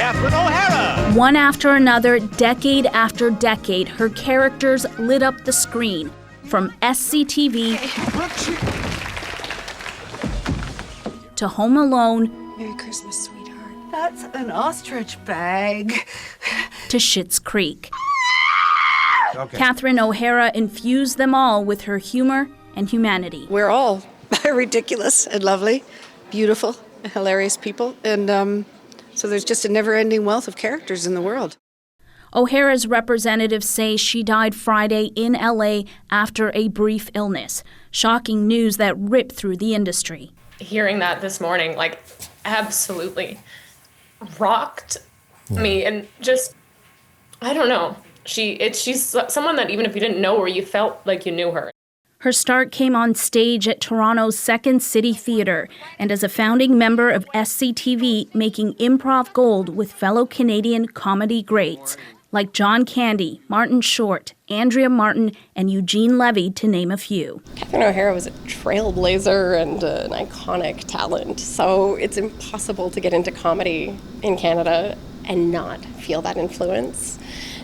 Catherine O'Hara. One after another, decade after decade, her characters lit up the screen. From SCTV to Home Alone. Merry Christmas, sweetheart. That's an ostrich bag. To Schitt's Creek. Okay. Catherine O'Hara infused them all with her humor and humanity. We're all ridiculous and lovely, beautiful, hilarious people. And so there's just a never-ending wealth of characters in the world. O'Hara's representatives say she died Friday in LA after a brief illness. Shocking news that ripped through the industry. Hearing that this morning, like, absolutely rocked me, and just, I don't know. She's someone that even if you didn't know her, you felt like you knew her. Her start came on stage at Toronto's Second City Theatre, and as a founding member of SCTV, making improv gold with fellow Canadian comedy greats like John Candy, Martin Short, Andrea Martin, and Eugene Levy, to name a few. Catherine O'Hara was a trailblazer and an iconic talent, so it's impossible to get into comedy in Canada and not feel that influence,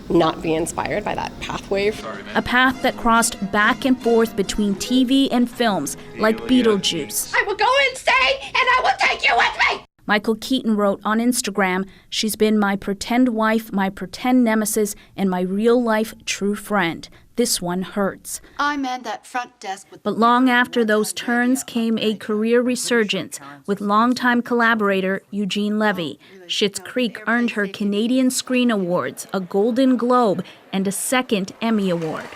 not be inspired by that pathway. A path that crossed back and forth between TV and films like Beetlejuice. I will go insane and I will take you with me! Michael Keaton wrote on Instagram, "She's been my pretend wife, my pretend nemesis, and my real-life true friend. This one hurts." I manned that front desk with... But long after those turns came a career resurgence with longtime collaborator Eugene Levy. Schitt's Creek earned her Canadian Screen Awards, a Golden Globe, and a second Emmy Award.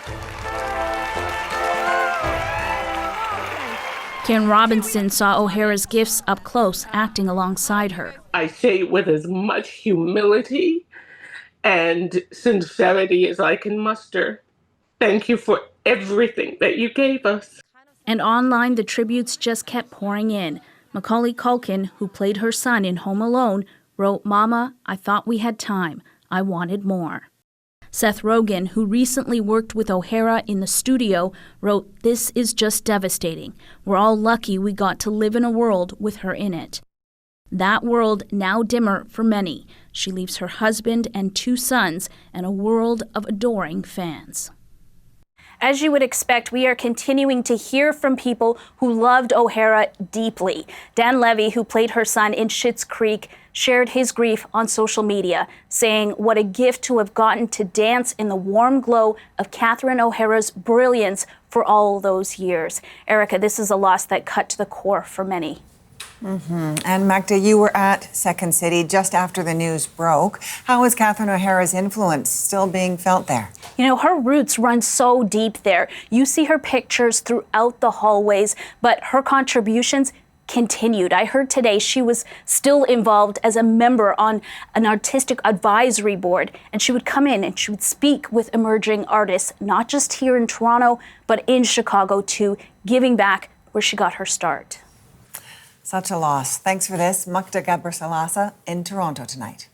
Karen Robinson saw O'Hara's gifts up close, acting alongside her. I say it with as much humility and sincerity as I can muster. Thank you for everything that you gave us. And online, the tributes just kept pouring in. Macaulay Culkin, who played her son in Home Alone, wrote, "Mama, I thought we had time. I wanted more." Seth Rogen, who recently worked with O'Hara in the studio, wrote, "This is just devastating. We're all lucky we got to live in a world with her in it." That world now dimmer for many. She leaves her husband and 2 sons and a world of adoring fans. As you would expect, we are continuing to hear from people who loved O'Hara deeply. Dan Levy, who played her son in Schitt's Creek, shared his grief on social media, saying, "What a gift to have gotten to dance in the warm glow of Catherine O'Hara's brilliance for all those years." Erica, this is a loss that cut to the core for many. And Magda, you were at Second City just after the news broke. How is Catherine O'Hara's influence still being felt there? You know, her roots run so deep there. You see her pictures throughout the hallways, but her contributions continued. I heard today she was still involved as a member on an artistic advisory board, and she would come in and she would speak with emerging artists, not just here in Toronto, but in Chicago too, giving back where she got her start. Such a loss. Thanks for this. Magda Gabrisalasa in Toronto tonight.